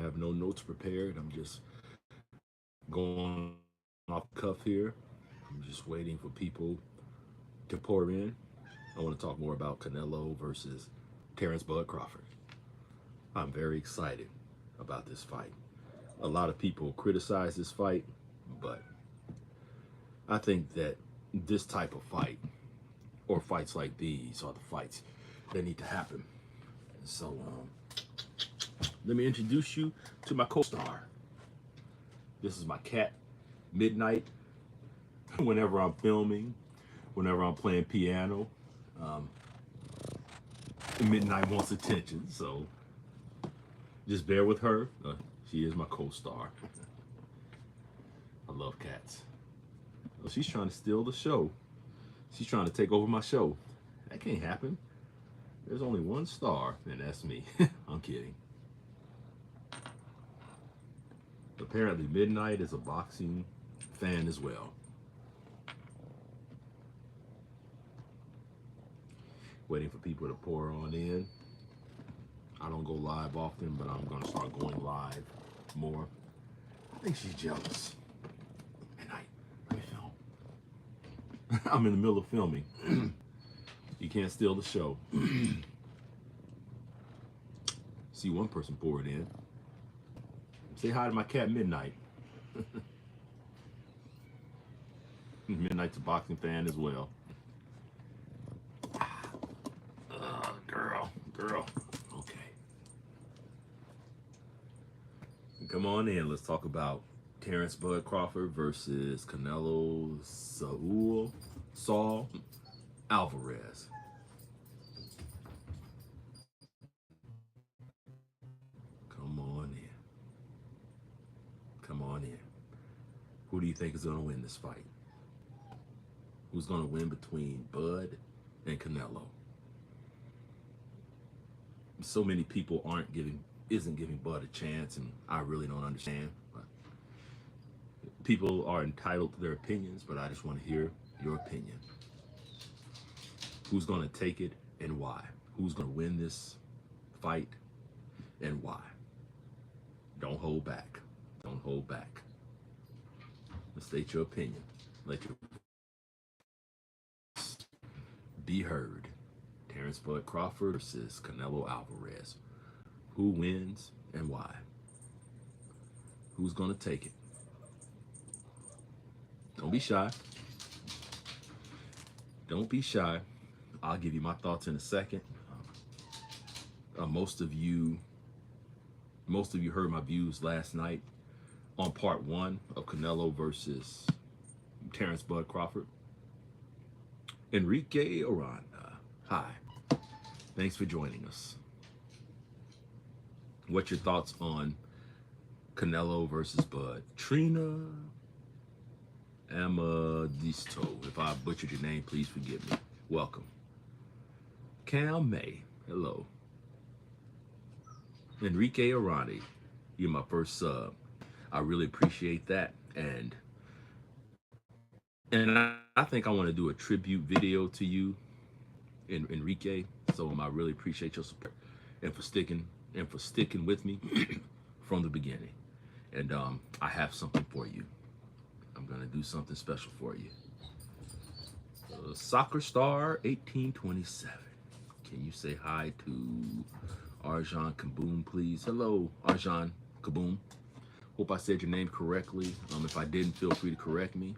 have no notes prepared. I'm just going off the cuff here. I'm just waiting for people to pour in. I want to talk more about Canelo versus Terrence Bud Crawford. I'm very excited about this fight. A lot of people criticize this fight, but I think that this type of fight, or fights like these, are the fights that need to happen. So, let me introduce you to my co-star. This is my cat, Midnight. Whenever I'm filming, whenever I'm playing piano, Midnight wants attention, so just bear with her. She is my co-star. I love cats. Well, she's trying to steal the show. She's trying to take over my show. That can't happen. There's only one star, and that's me. I'm kidding. Apparently, Midnight is a boxing fan as well. Waiting for people to pour on in. I don't go live often, but I'm going to start going live more. I think she's jealous. Midnight, let me film. I'm in the middle of filming. You can't steal the show. See one person pour it in. Say hi to my cat, Midnight. Midnight's a boxing fan as well. Girl. Okay. Come on in. Let's talk about Terrence Bud Crawford versus Canelo Saul Alvarez. Come on in. Come on in. Who do you think is going to win this fight? Who's going to win between Bud and Canelo? So many people isn't giving Bud a chance, and I really don't understand. But people are entitled to their opinions, but I just want to hear your opinion. Who's going to take it and why? Who's going to win this fight and why? Don't hold back. Don't hold back. State your opinion. Let your voice be heard. Terrence Bud Crawford versus Canelo Alvarez. Who wins and why? Who's going to take it? Don't be shy. Don't be shy. I'll give you my thoughts in a second. Most of you heard my views last night on part 1 of Canelo versus Terrence Bud Crawford. Enrique Aranda, hi. Thanks for joining us. What's your thoughts on Canelo versus Bud? Trina Amadisto. If I butchered your name, please forgive me. Welcome. Cam May, hello. Enrique Aranda, you're my first sub. I really appreciate that. And I think I want to do a tribute video to you, Enrique. So I really appreciate your support and for sticking with me from the beginning. And I have something for you. I'm gonna do something special for you. Soccer Star 1827. Can you say hi to Arjan Kaboom, please? Hello, Arjan Kaboom. Hope I said your name correctly. If I didn't, feel free to correct me.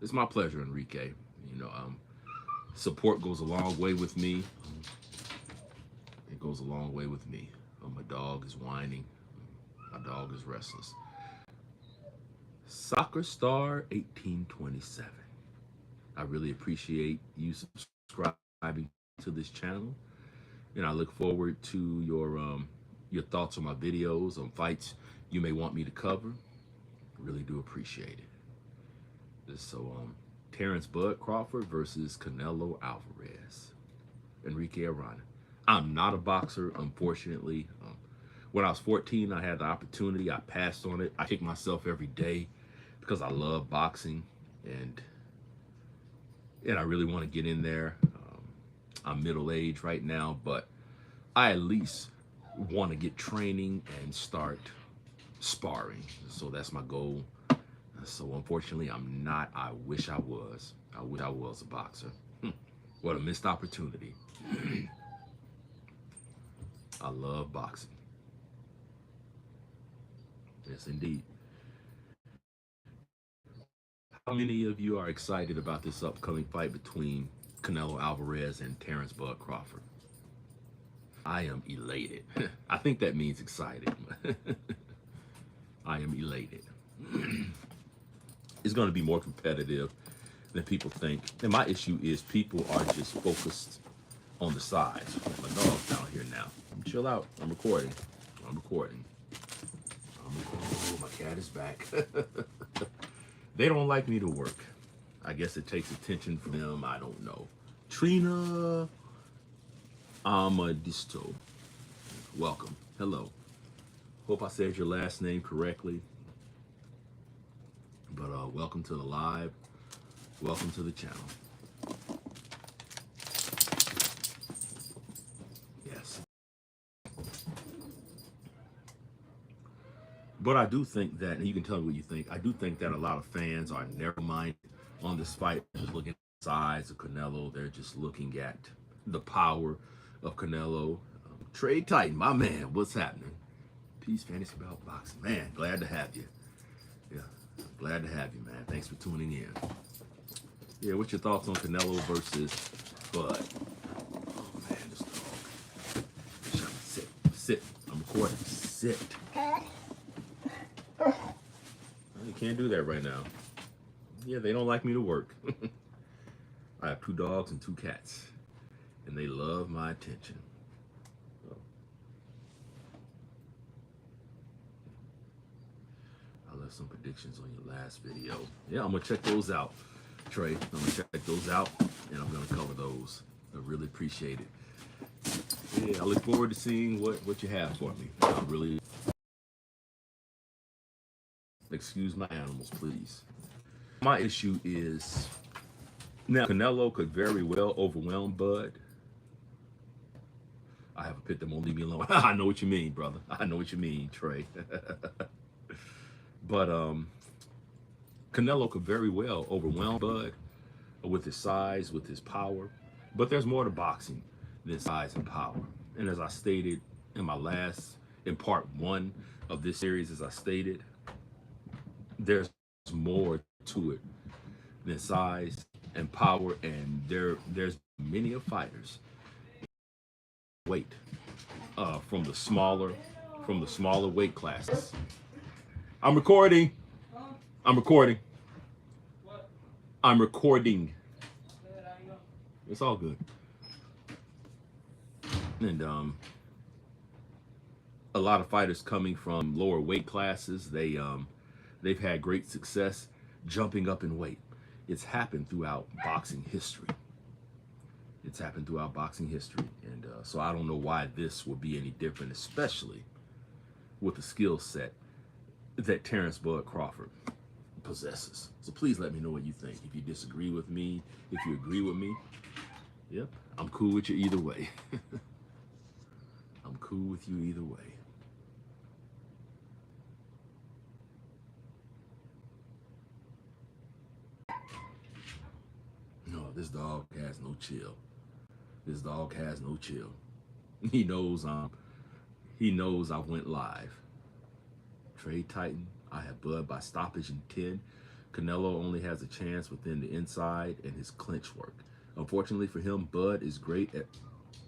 It's my pleasure, Enrique. You know, support goes a long way with me. It goes a long way with me. My dog is whining. My dog is restless. Soccer Star 1827. I really appreciate you subscribing to this channel, and I look forward to your thoughts on my videos on fights you may want me to cover. Really do appreciate it. So, Terrence Bud Crawford versus Canelo Alvarez. Enrique Arana. I'm not a boxer, unfortunately. When I was 14, I had the opportunity. I passed on it. I kick myself every day because I love boxing, and I really want to get in there. I'm middle-aged right now, but I at least want to get training and start sparring. So that's my goal. So unfortunately, I'm not. I wish I was. I wish I was a boxer. What a missed opportunity. I love boxing. Yes, indeed. How many of you are excited about this upcoming fight between Canelo Alvarez and Terrence Bud Crawford? I am elated. I think that means excited. I am elated. It's going to be more competitive than people think. And my issue is people are just focused on the sides. My dog's down here now. Chill out. I'm recording. I'm recording. Oh, my cat is back. They don't like me to work. I guess it takes attention from them. I don't know. Trina Amadisto. Welcome. Hello. Hope I said your last name correctly. But welcome to the live. Welcome to the channel. Yes. But I do think that, and you can tell me what you think, I do think that a lot of fans are narrow-minded on this fight. Just looking at the size of Canelo. They're just looking at the power of Canelo. Trade Titan, my man, what's happening? Peace, Fantasy About Boxing. Man, glad to have you. Yeah, glad to have you, man. Thanks for tuning in. Yeah, what's your thoughts on Canelo versus Bud? Oh, man, this dog. Sit, sit. I'm recording. Sit. You can't do that right now. Yeah, they don't like me to work. I have 2 dogs and 2 cats, and they love my attention. So, I left some predictions on your last video. Yeah, I'm gonna check those out, Trey. I'm gonna check those out, and I'm gonna cover those. I really appreciate it. Yeah, I look forward to seeing what you have for me. I really. Excuse my animals, please. My issue is now Canelo could very well overwhelm Bud. I have a pit that won't leave me alone. I know what you mean, brother. I know what you mean, Trey. But Canelo could very well overwhelm Bud with his size, with his power. But there's more to boxing than size and power. And as I stated in part 1 of this series, as I stated, there's more to it than size and power, and there's many of fighters weight from the smaller weight classes. I'm recording. I'm recording. I'm recording. It's all good. And a lot of fighters coming from lower weight classes, they've had great success jumping up in weight. It's happened throughout boxing history. It's happened throughout boxing history. And so I don't know why this will be any different, especially with the skill set that Terrence Bud Crawford possesses. So please let me know what you think. If you disagree with me, if you agree with me, yep, I'm cool with you either way. I'm cool with you either way. No, this dog has no chill. This dog has no chill. He knows I went live. Trade Titan, I have Bud by stoppage in 10. Canelo only has a chance within the inside and his clinch work. Unfortunately for him, Bud is great at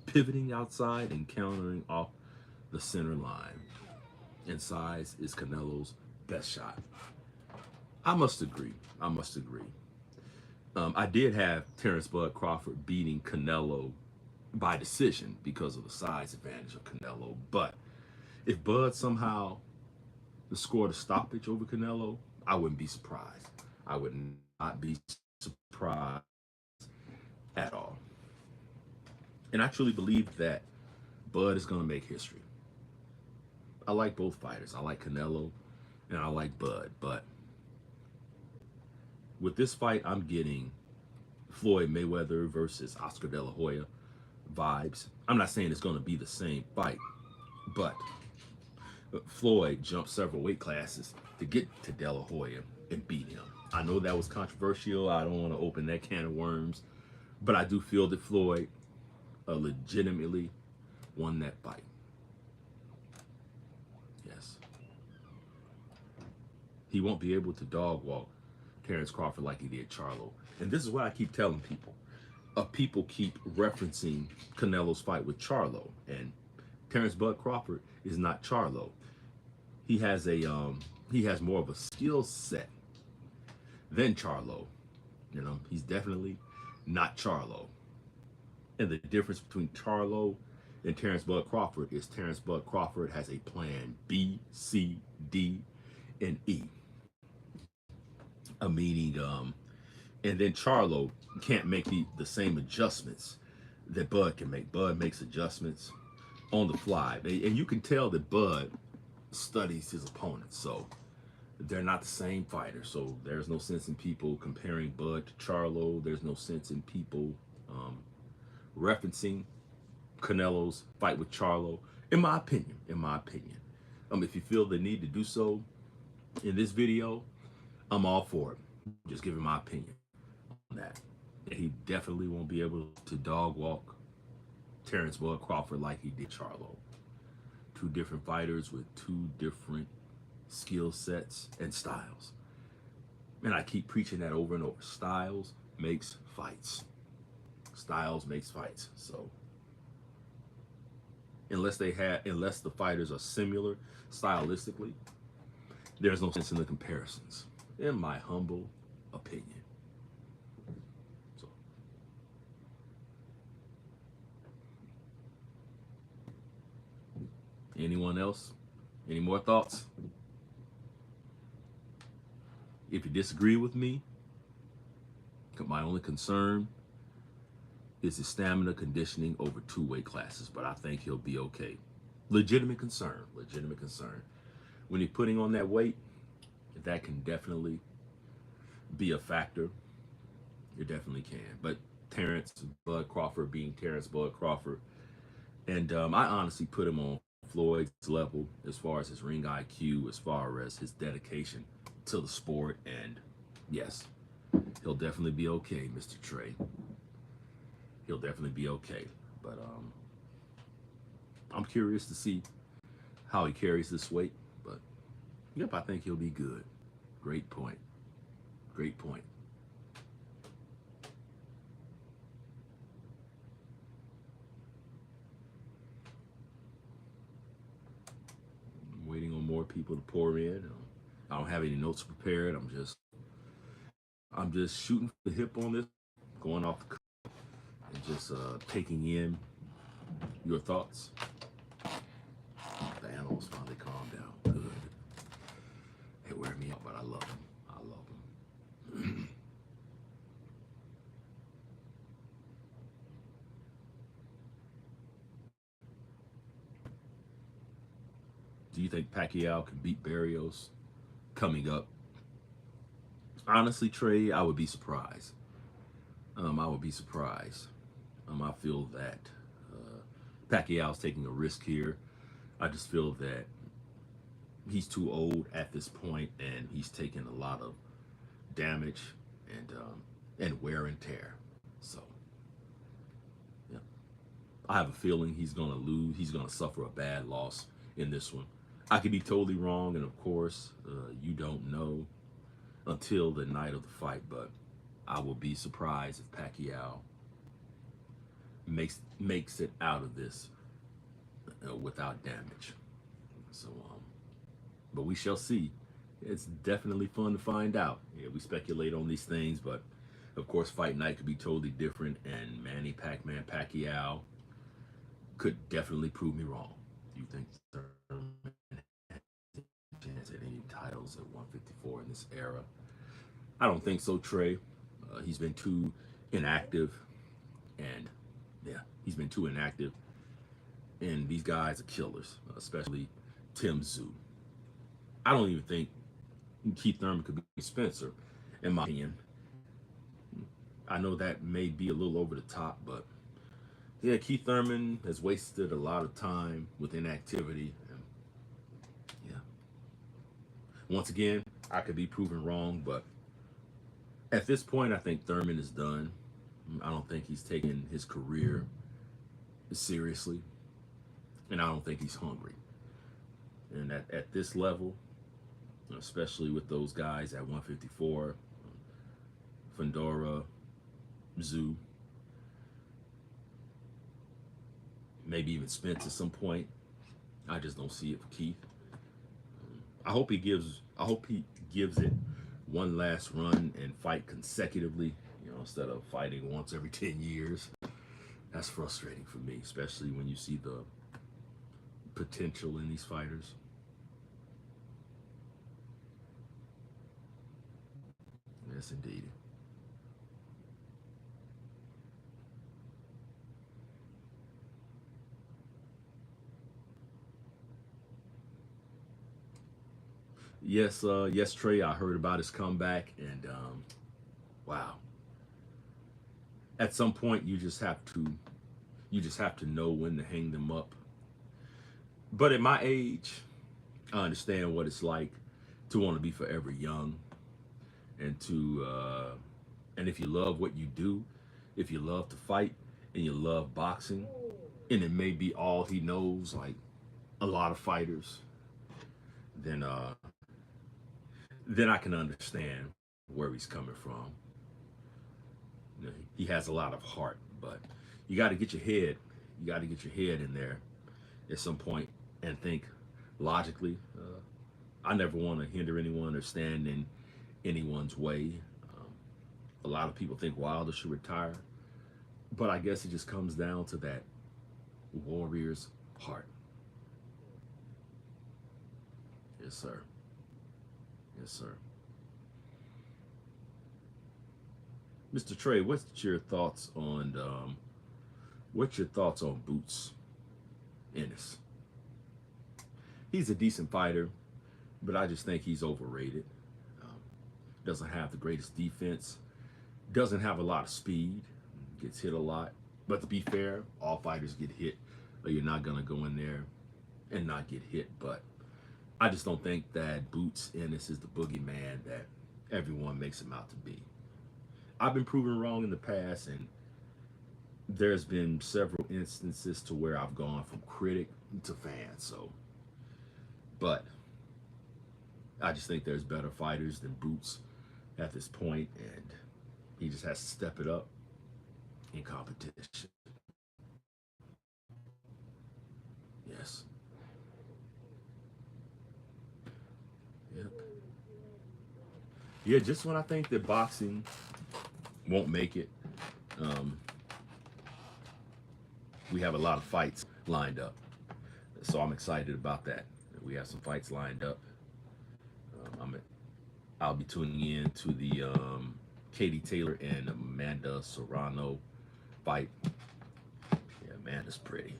pivoting outside and countering off the center line. And size is Canelo's best shot. I must agree. I must agree. I did have Terrence Bud Crawford beating Canelo by decision because of the size advantage of Canelo. But if Bud somehow scored a stoppage over Canelo, I wouldn't be surprised. I would not be surprised at all. And I truly believe that Bud is going to make history. I like both fighters. I like Canelo and I like Bud. But with this fight, I'm getting Floyd Mayweather versus Oscar De La Hoya vibes. I'm not saying it's going to be the same fight, But Floyd jumped several weight classes to get to De La Hoya and beat him. I know that was controversial. I don't want to open that can of worms, but I do feel that Floyd legitimately won that fight. Yes. He won't be able to dog walk Terrence Crawford like he did Charlo. And this is what I keep telling people. People keep referencing Canelo's fight with Charlo, and Terrence Bud Crawford is not Charlo. He has more of a skill set than Charlo. You know, he's definitely not Charlo. And the difference between Charlo and Terrence Bud Crawford is Terrence Bud Crawford has a plan B, C, D, and E. A meaning, and then Charlo can't make the same adjustments that Bud can make. Bud makes adjustments on the fly, and you can tell that Bud studies his opponents. So they're not the same fighter. So there's no sense in people comparing Bud to Charlo. There's no sense in people referencing Canelo's fight with Charlo. In my opinion, if you feel the need to do so in this video, I'm all for it. Just giving my opinion on that. And he definitely won't be able to dog walk Terrence Bud Crawford like he did Charlo. Two different fighters with two different skill sets and styles. And I keep preaching that over and over. Styles makes fights. Styles makes fights. So unless the fighters are similar stylistically, there's no sense in the comparisons, in my humble opinion. So anyone else? Any more thoughts? If you disagree with me, my only concern is his stamina conditioning over 2 weight classes, but I think he'll be okay. Legitimate concern. When you're putting on that weight, that can definitely be a factor. It definitely can. But Terrence Bud Crawford being Terrence Bud Crawford, and I honestly put him on Floyd's level as far as his ring IQ, as far as his dedication to the sport, and yes, he'll definitely be okay, Mr. Trey. He'll definitely be okay. But I'm curious to see how he carries this weight. But yep, I think he'll be good. Great point. Great point. I'm waiting on more people to pour in. I don't have any notes prepared. I'm just shooting the hip on this, going off the cuff, and just taking in your thoughts. The animals finally calmed down. Good. They wear me out, but I love them. I love them. Do you think Pacquiao can beat Barrios coming up? Honestly, Trey, I would be surprised. I would be surprised. I feel that Pacquiao's taking a risk here. I just feel that he's too old at this point, and he's taken a lot of damage and wear and tear. So, yeah, I have a feeling he's gonna lose. He's gonna suffer a bad loss in this one. I could be totally wrong, and of course, you don't know until the night of the fight. But I will be surprised if Pacquiao makes it out of this without damage. So, but we shall see. It's definitely fun to find out. Yeah, we speculate on these things, but of course, fight night could be totally different, and Manny Pac-Man Pacquiao could definitely prove me wrong. Do you think Thurman has a chance at any titles at 154 in this era? I don't think so, Trey. He's been too inactive, and yeah, he's been too inactive. And these guys are killers, especially Tim Tszyu. I don't even think Keith Thurman could be Spencer, in my opinion. I know that may be a little over the top, but Yeah, Keith Thurman has wasted a lot of time with inactivity. And yeah, once again, I could be proven wrong, but at this point, I think Thurman is done. I don't think he's taking his career seriously, and I don't think he's hungry. And at this level, especially with those guys at 154, Fundora, Zoo, maybe even Spence at some point, I just don't see it for Keith. I hope he gives it one last run and fight consecutively, instead of fighting once every 10 years. That's frustrating for me, especially when you see the potential in these fighters. Yes, indeed. Yes, yes, Trey. I heard about his comeback, and wow. At some point, you just have to know when to hang them up. But at my age, I understand what it's like to want to be forever young, and and if you love what you do, if you love to fight and you love boxing, and it may be all he knows, like a lot of fighters, then then I can understand where he's coming from. He has a lot of heart, but you got to get your head, you got to get your head in there at some point and think logically. I never want to hinder anyone or stand in anyone's way. Um, a lot of people think Wilder should retire, but I guess it just comes down to that warrior's heart. Yes, sir. Yes, sir. Mr. Trey, what's your thoughts on Boots Ennis? He's a decent fighter, but I just think he's overrated. Um, doesn't have the greatest defense, doesn't have a lot of speed, gets hit a lot. But to be fair, all fighters get hit, or you're not gonna go in there and not get hit. But I just don't think that Boots Ennis is the boogeyman that everyone makes him out to be. I've been proven wrong in the past, and there's been several instances to where I've gone from critic to fan. So, but I just think there's better fighters than Boots at this point, and he just has to step it up in competition. Yes. Yep. Yeah, just when I think that boxing won't make it, um, we have a lot of fights lined up. So I'm excited about that. We have some fights lined up. Um, I'm I'll be tuning in to the Katie Taylor and Amanda Serrano fight. Yeah, Amanda's pretty.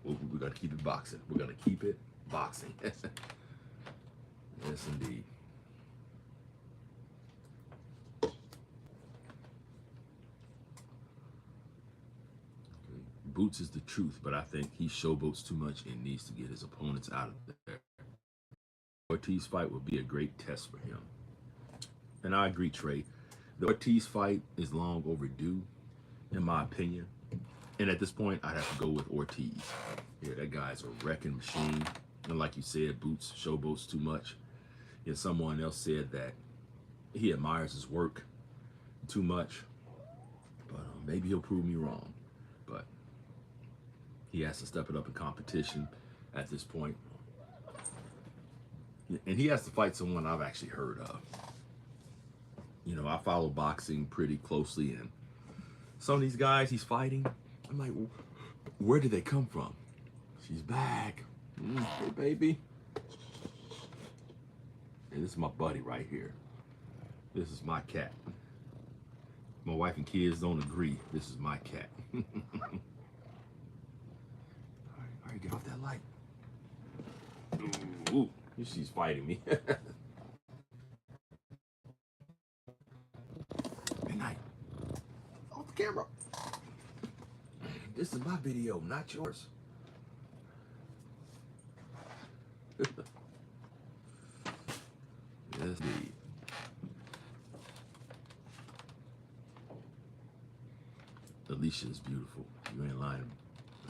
We're gonna keep it boxing. We're gonna keep it boxing. Yes, indeed. Okay. Boots is the truth, but I think he showboats too much and needs to get his opponents out of there. Ortiz fight would be a great test for him. And I agree, Trey. The Ortiz fight is long overdue, in my opinion. And at this point, I'd have to go with Ortiz. Yeah, that guy's a wrecking machine. And like you said, Boots showboats too much. And someone else said that he admires his work too much. But maybe he'll prove me wrong. But he has to step it up in competition at this point. And he has to fight someone I've actually heard of. I follow boxing pretty closely, and some of these guys he's fighting, I'm like, where did they come from? She's back. Hey, baby. And this is my buddy right here. This is my cat. My wife and kids don't agree. This is my cat. All right, get off that light. Ooh, she's fighting me. Good night. Off the camera. This is my video, not yours. Yes, indeed. Alicia is beautiful. You ain't lying,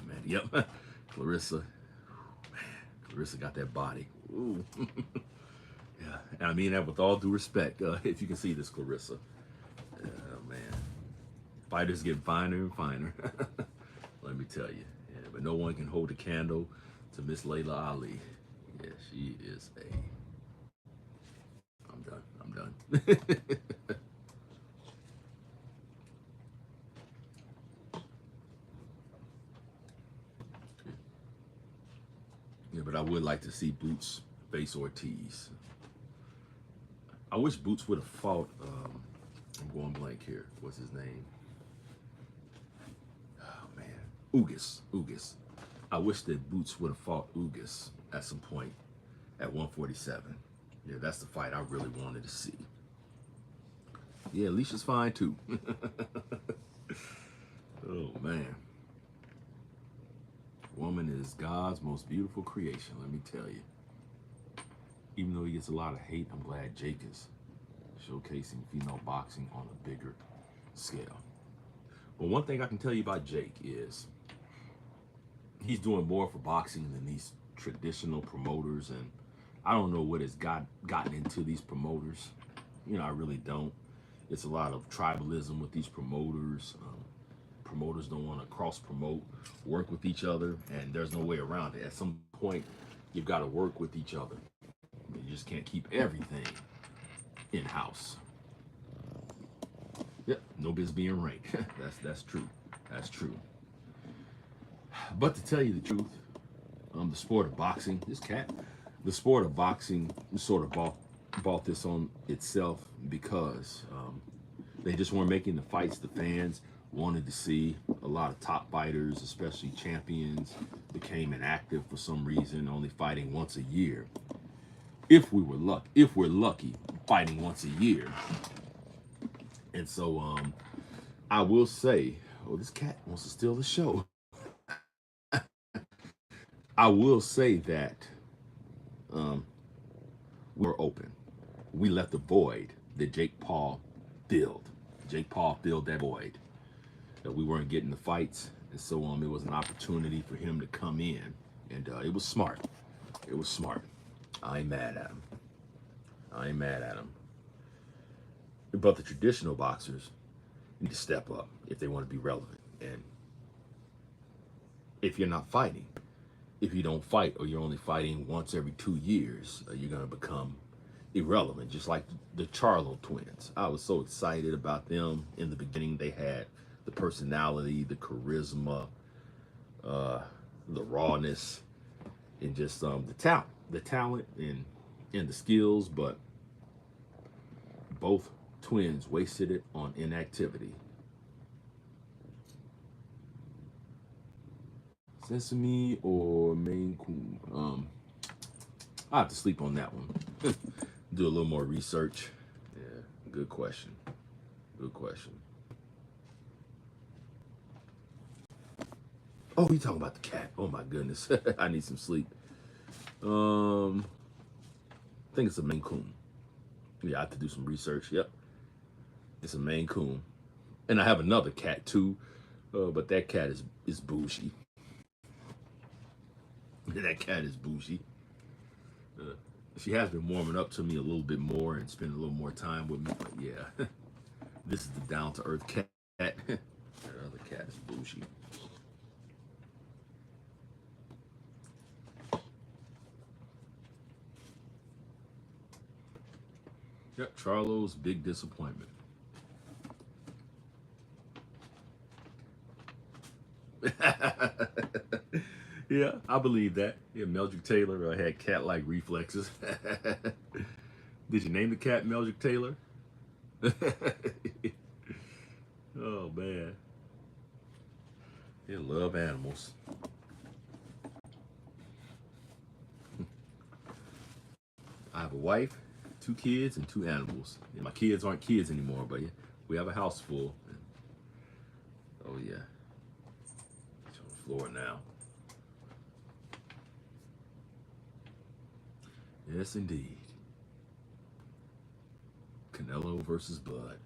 man. Yep. Clarissa. Man, Clarissa got that body. Ooh. Yeah. And I mean that with all due respect. If you can see this, Clarissa. Man. Fighters get finer and finer. Let me tell you. Yeah, but no one can hold a candle to Miss Layla Ali. Yeah, she is a... I'm done. I'm done. Yeah, but I would like to see Boots face Ortiz. I wish Boots would have fought, I'm going blank here. What's his name? Oh, man. Ugas. I wish that Boots would have fought Ugas at some point at 147. Yeah, that's the fight I really wanted to see. Yeah, Alicia's fine, too. Oh, man. Woman is God's most beautiful creation, let me tell you. Even though he gets a lot of hate, I'm glad Jake is showcasing female boxing on a bigger scale. But one thing I can tell you about Jake is he's doing more for boxing than these traditional promoters, and I don't know what has gotten into these promoters. You know, I really don't. It's a lot of tribalism with these promoters. Promoters don't want to cross-promote, work with each other, and there's no way around it. At some point, you've got to work with each other. You just can't keep everything in-house. Yep, no business being ranked. That's true. That's true. But to tell you the truth, the sport of boxing, the sport of boxing sort of bought this on itself because they just weren't making the fights the fans wanted to see. A lot of top fighters, especially champions, became inactive for some reason, only fighting once a year. If we're lucky, fighting once a year. And so I will say, oh, this cat wants to steal the show. I will say that we're open. We left the void that Jake Paul filled. Jake Paul filled that void. That we weren't getting the fights, and so it was an opportunity for him to come in, and it was smart. It was smart. I ain't mad at him. I ain't mad at him. But the traditional boxers need to step up if they want to be relevant. And if you're not fighting, if you don't fight, or you're only fighting once every 2 years, you're going to become irrelevant, just like the Charlo twins. I was so excited about them in the beginning. They had the personality, the charisma, the rawness, and just the talent and the skills, but both twins wasted it on inactivity. Sesame or Maine Coon? I have to sleep on that one. Do a little more research. Yeah, good question. Good question. Oh, you talking about the cat? Oh my goodness, I need some sleep. I think it's a Maine Coon. Yeah, I have to do some research. Yep, it's a Maine Coon, and I have another cat too, but that cat is bougie. That cat is bougie. She has been warming up to me a little bit more and spending a little more time with me. But yeah, this is the down-to-earth cat. That other cat is bougie. Yep, Charlo's big disappointment. Yeah, I believe that. Yeah, Meldrick Taylor had cat-like reflexes. Did you name the cat Meldrick Taylor? Oh, man. They love animals. I have a wife, 2 kids, and 2 animals. Yeah, my kids aren't kids anymore, but yeah, we have a house full. Oh, yeah. floor now. Yes, indeed. Canelo versus Bud.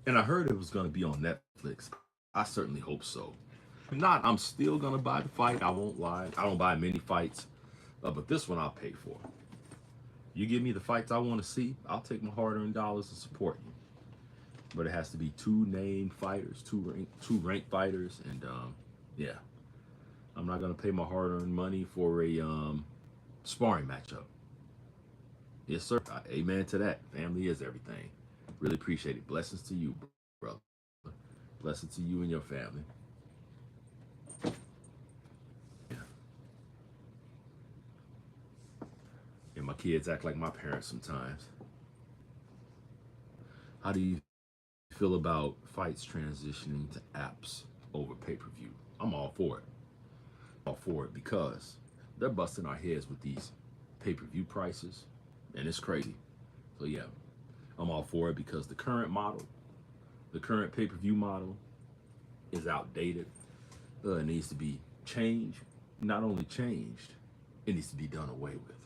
And I heard it was going to be on Netflix. I certainly hope so. If not, I'm still going to buy the fight. I won't lie. I don't buy many fights, but this one I'll pay for. You give me the fights I want to see, I'll take my hard-earned dollars to support you. But it has to be two named fighters, two ranked fighters, and yeah, I'm not going to pay my hard-earned money for a sparring matchup. Yes, sir. Amen to that. Family is everything. Really appreciate it. Blessings to you, brother. Blessings to you and your family. Yeah. And my kids act like my parents sometimes. How do you feel about fights transitioning to apps over pay-per-view? I'm all for it. All for it because they're busting our heads with these pay-per-view prices, and it's crazy. So yeah, I'm all for it because the current model, the current pay-per-view model is outdated. It needs to be changed. Not only changed, it needs to be done away with.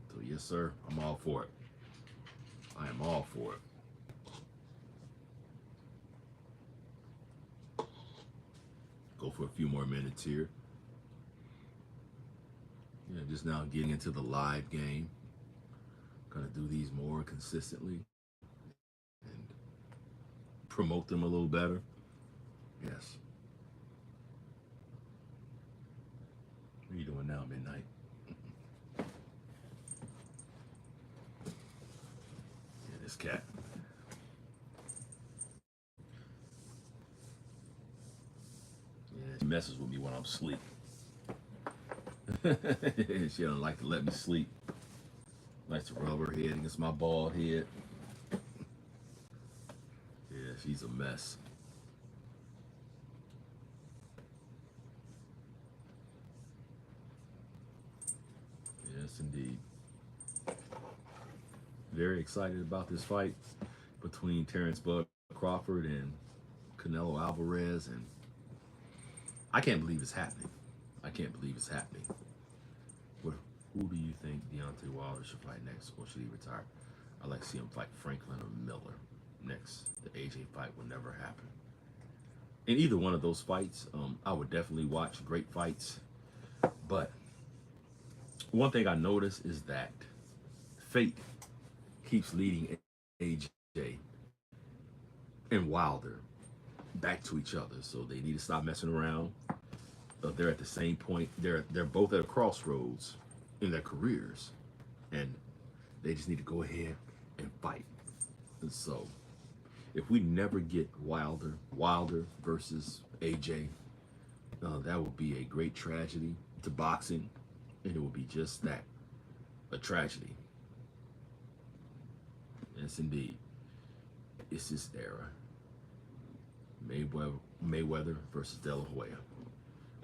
So yes, sir, I'm all for it. I am all for it. Go for a few more minutes here. Yeah, just now getting into the live game. Gonna do these more consistently and promote them a little better. Yes. What are you doing now, midnight? Yeah, this cat. Yeah, she messes with me when I'm asleep. She don't like to let me sleep. Likes to rub her head against my bald head. Yeah, she's a mess. Yes, indeed. Very excited about this fight between Terrence Bud Crawford and Canelo Alvarez, and I can't believe it's happening. I can't believe it's happening. Who do you think Deontay Wilder should fight next, or should he retire? I'd like to see him fight Franklin or Miller next. The AJ fight will never happen. In either one of those fights, I would definitely watch great fights. But one thing I notice is that fate keeps leading AJ and Wilder back to each other. So they need to stop messing around. They're at the same point. They're both at a crossroads in their careers, and they just need to go ahead and fight. And so, if we never get Wilder versus AJ, that would be a great tragedy to boxing, and it would be just that, a tragedy. Yes, indeed. It's this era. Mayweather versus De La Hoya.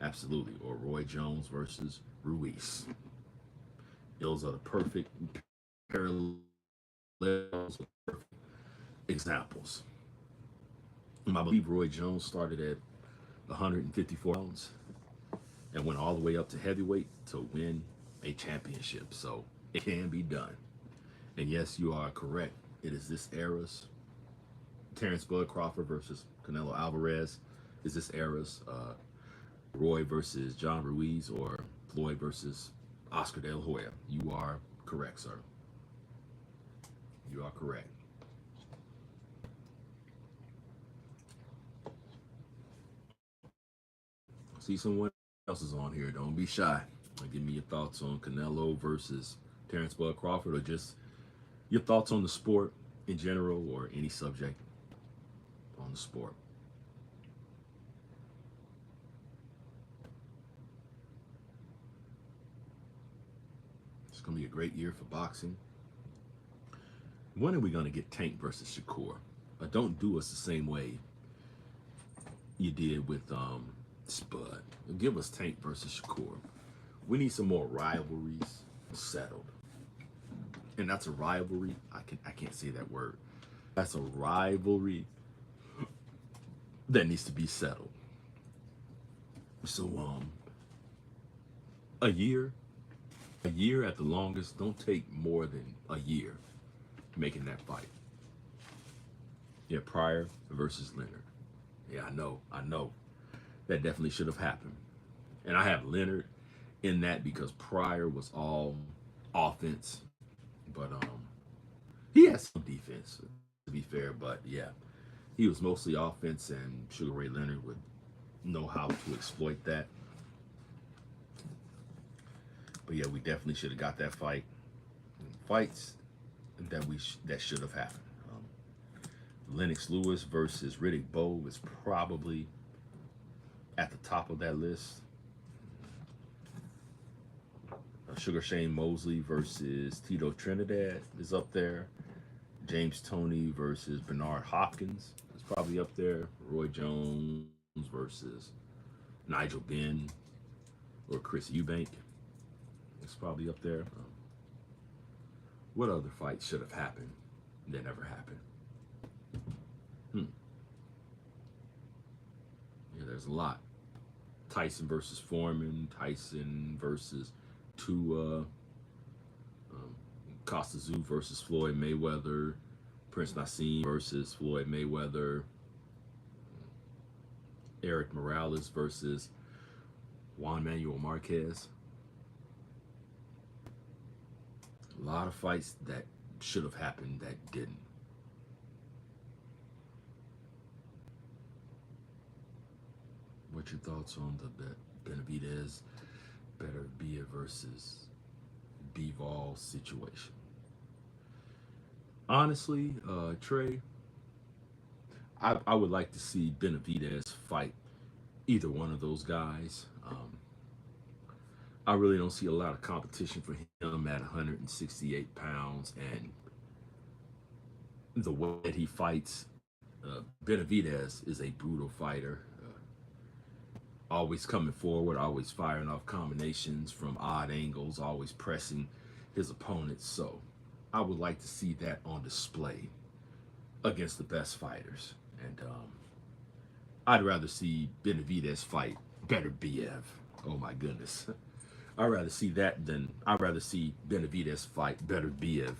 Absolutely. Or Roy Jones versus Ruiz. Those are the perfect parallels, perfect examples. I believe Roy Jones started at 154 pounds and went all the way up to heavyweight to win a championship. So it can be done. And yes, you are correct. It is this era's Terrence Bud Crawford versus Canelo Alvarez. Is this era's Roy versus John Ruiz, or Floyd versus Oscar De La Hoya. You are correct, sir. You are correct. See, someone else is on here. Don't be shy. Give me your thoughts on Canelo versus Terrence Bud Crawford, or just your thoughts on the sport in general, or any subject on the sport. It's going to be a great year for boxing. When are we going to get Tank versus Shakur? Don't do us the same way you did with Spud. Give us Tank versus Shakur. We need some more rivalries settled. And that's a rivalry. I can't say that word. That's a rivalry that needs to be settled. So a year, a year at the longest. Don't take more than a year making that fight. Yeah, Pryor versus Leonard. Yeah, I know. That definitely should have happened. And I have Leonard in that because Pryor was all offense, but he had some defense to be fair. But yeah, he was mostly offense, and Sugar Ray Leonard would know how to exploit that. But yeah, we definitely should have got that fight. Fights that should have happened. Lennox Lewis versus Riddick Bowe is probably at the top of that list. Sugar Shane Mosley versus Tito Trinidad is up there. James Toney versus Bernard Hopkins is probably up there. Roy Jones versus Nigel Benn or Chris Eubank is probably up there. What other fights should have happened that never happened? Yeah, there's a lot. Tyson versus Foreman, Tyson versus Tua, Costa Zoo versus Floyd Mayweather, Prince Nassim versus Floyd Mayweather, Eric Morales versus Juan Manuel Marquez. A lot of fights that should have happened that didn't. What's your thoughts on the Benavidez Beterbiev versus Bivol situation? Honestly, Trey, I would like to see Benavidez fight either one of those guys. I really don't see a lot of competition for him at 168 pounds, and the way that he fights. Benavidez is a brutal fighter. Always coming forward, always firing off combinations from odd angles, always pressing his opponents. So I would like to see that on display against the best fighters. And I'd rather see Benavidez fight Beterbiev. Oh my goodness. I'd rather see Benavidez fight Beterbiev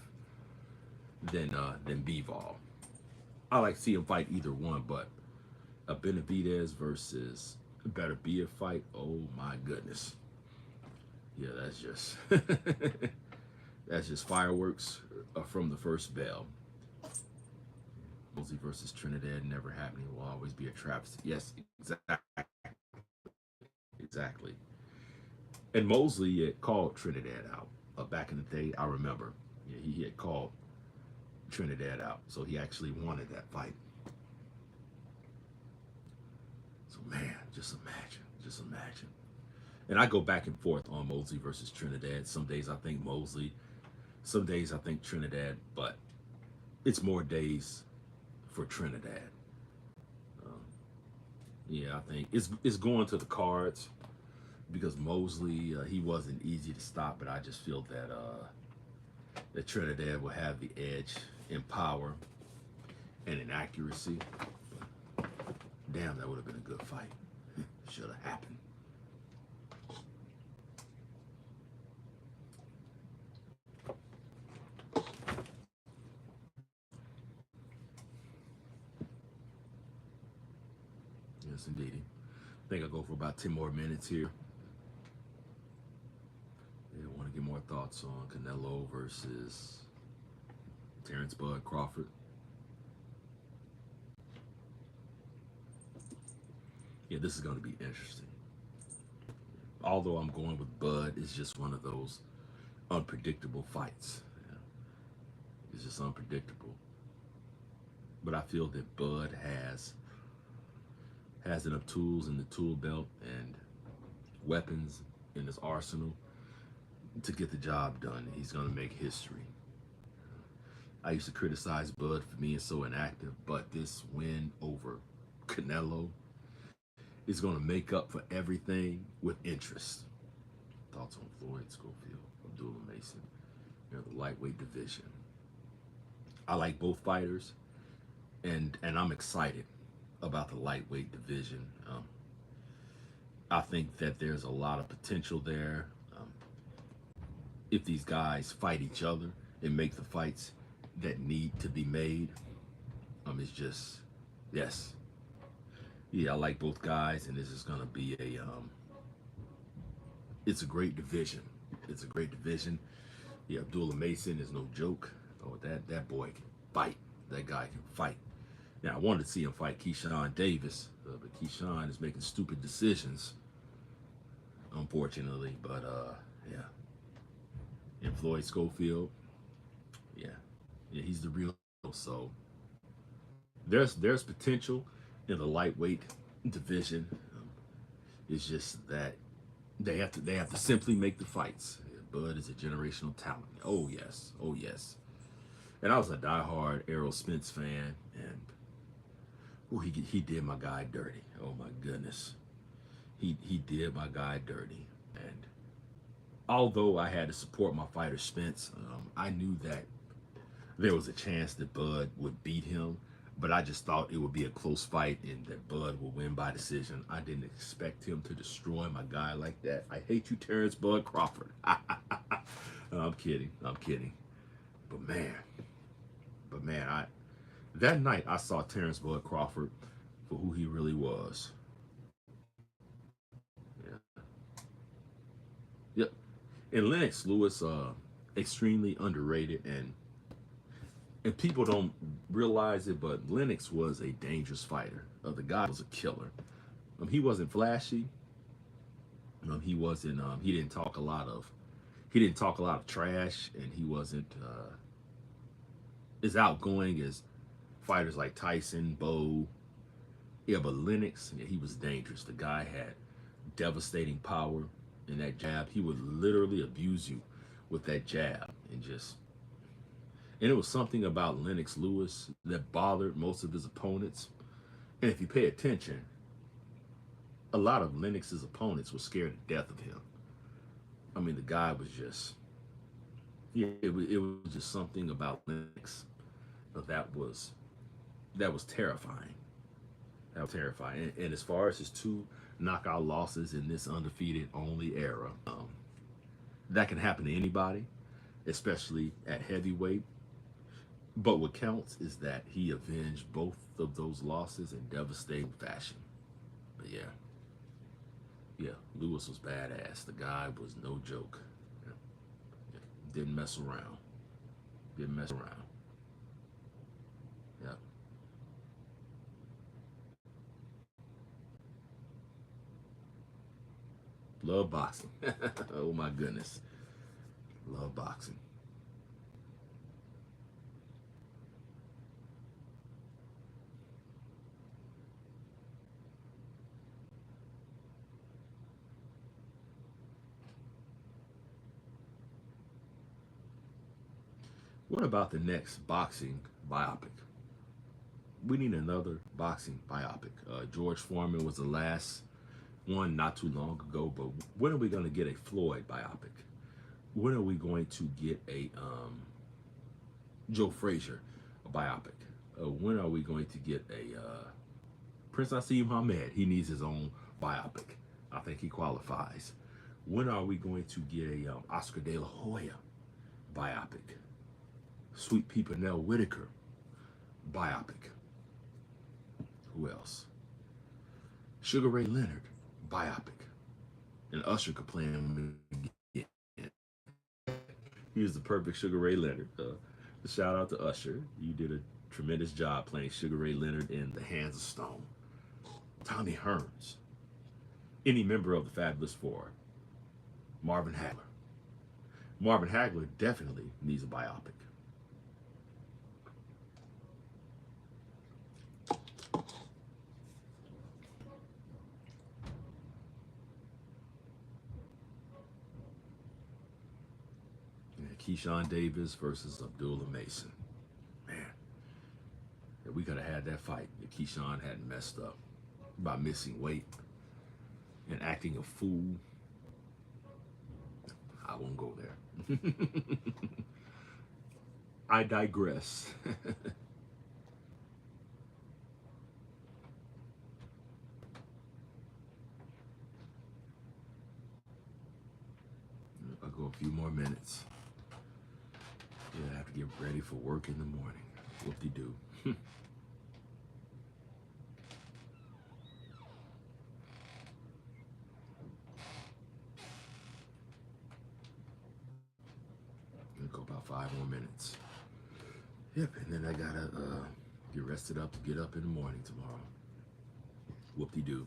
than Bivol. I like to see him fight either one, but a Benavidez versus Beterbiev fight, oh my goodness. Yeah, that's just fireworks from the first bell. Mosley versus Trinidad never happening, will always be a travesty. Yes, exactly. And Mosley had called Trinidad out back in the day. I remember. Yeah, he had called Trinidad out, so he actually wanted that fight. So man, just imagine. And I go back and forth on Mosley versus Trinidad. Some days I think Mosley, some days I think Trinidad, but it's more days for Trinidad. Yeah, I think it's going to the cards because Mosley he wasn't easy to stop, but I just feel that Trinidad will have the edge in power and in accuracy. But damn, that would have been a good fight. Should have happened. Yes, indeed. I think I'll go for about 10 more minutes here. Yeah, I want to get more thoughts on Canelo versus Terrence Bud Crawford. Yeah, this is going to be interesting. Although I'm going with Bud, it's just one of those unpredictable fights. Yeah, it's just unpredictable. But I feel that Bud has enough tools in the tool belt and weapons in his arsenal to get the job done. He's going to make history. I used to criticize Bud for being so inactive, but this win over Canelo is going to make up for everything with interest. Thoughts on Floyd Schofield, Abdullah Mason, the lightweight division. I like both fighters, and I'm excited about the lightweight division. I think that there's a lot of potential there. If these guys fight each other and make the fights that need to be made, it's just, yes. Yeah, I like both guys, and this is going to be it's a great division. It's a great division. Yeah, Abdullah Mason is no joke. Oh, that boy can fight. That guy can fight. Now, I wanted to see him fight Keyshawn Davis, but Keyshawn is making stupid decisions, unfortunately. But, yeah. And Floyd Schofield, yeah. Yeah, he's the real. So, there's potential in the lightweight division. It's just that they have to simply make the fights. Bud is a generational talent. Oh yes, oh yes. And I was a diehard Errol Spence fan, and he did my guy dirty. Oh my goodness, he did my guy dirty. And although I had to support my fighter Spence, I knew that there was a chance that Bud would beat him, but I just thought it would be a close fight and that Bud would win by decision. I didn't expect him to destroy my guy like that. I hate you, Terrence Bud Crawford. I'm kidding. I'm kidding. But man, that night I saw Terrence Bud Crawford for who he really was. Yeah. Yep. And Lennox Lewis, extremely underrated, and people don't realize it, but Lennox was a dangerous fighter. The guy was a killer. He wasn't flashy. He wasn't. He didn't talk a lot of trash, and he wasn't as outgoing as fighters like Tyson, Bo. Yeah, but Lennox, yeah, he was dangerous. The guy had devastating power in that jab. He would literally abuse you with that jab, and it was something about Lennox Lewis that bothered most of his opponents. And if you pay attention, a lot of Lennox's opponents were scared to death of him. I mean, the guy was just, yeah, it was just something about Lennox that was terrifying. That was terrifying. And as far as his 2 knockout losses in this undefeated only era, that can happen to anybody, especially at heavyweight. But what counts is that he avenged both of those losses in devastating fashion. But yeah, Lewis was badass. The guy was no joke. Yeah. Yeah. Didn't mess around. Didn't mess around. Yeah. Love boxing. Oh my goodness. Love boxing. What about the next boxing biopic? We need another boxing biopic. George Foreman was the last one not too long ago, but when are we going to get a Floyd biopic? When are we going to get a Joe Frazier biopic? When are we going to get a Prince Nassim Hamed? He needs his own biopic. I think he qualifies. When are we going to get a Oscar De La Hoya biopic? Sweet Pea Pernell Whitaker biopic. Who else? Sugar Ray Leonard biopic. And Usher could play him again. He was the perfect Sugar Ray Leonard. Shout out to Usher. You did a tremendous job playing Sugar Ray Leonard in The Hands of Stone. Tommy Hearns. Any member of the Fabulous Four. Marvin Hagler. Marvin Hagler definitely needs a biopic. Keyshawn Davis versus Abdullah Mason. Man, we could have had that fight if Keyshawn hadn't messed up by missing weight and acting a fool. I won't go there. I digress. a few more minutes. Yeah, I have to get ready for work in the morning. Whoop-de-doo. Gonna go about 5 more minutes. Yep, and then I gotta get rested up to get up in the morning tomorrow. Whoop-de-doo.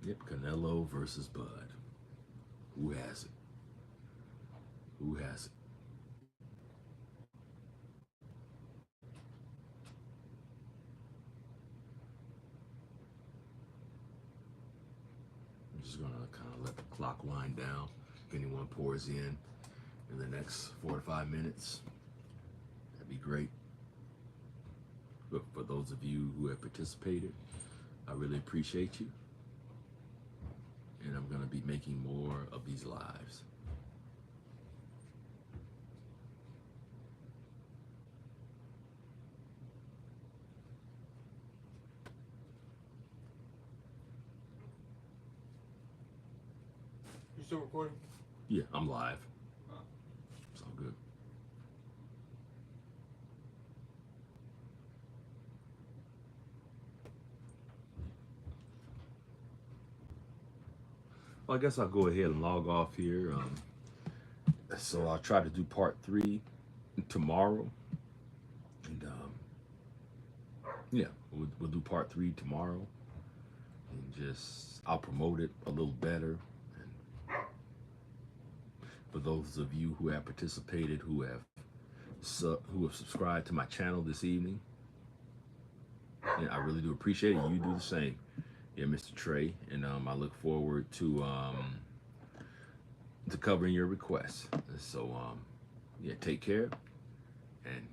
Yep, Canelo versus Bud. Who has it? Who has it? I'm just gonna kind of let the clock wind down. If anyone pours in the next 4 to 5 minutes, that'd be great. But for those of you who have participated, I really appreciate you. And I'm gonna be making more of these lives. You still recording? Yeah, I'm live. It's all good. Well, I guess I'll go ahead and log off here. So I'll try to do part 3 tomorrow. And yeah, we'll do part 3 tomorrow. And just, I'll promote it a little better. And for those of you who have participated, who have subscribed to my channel this evening, yeah, I really do appreciate it. You do the same. Yeah, Mr. Trey, and I look forward to covering your requests. So yeah, take care, and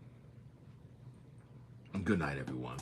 good night, everyone.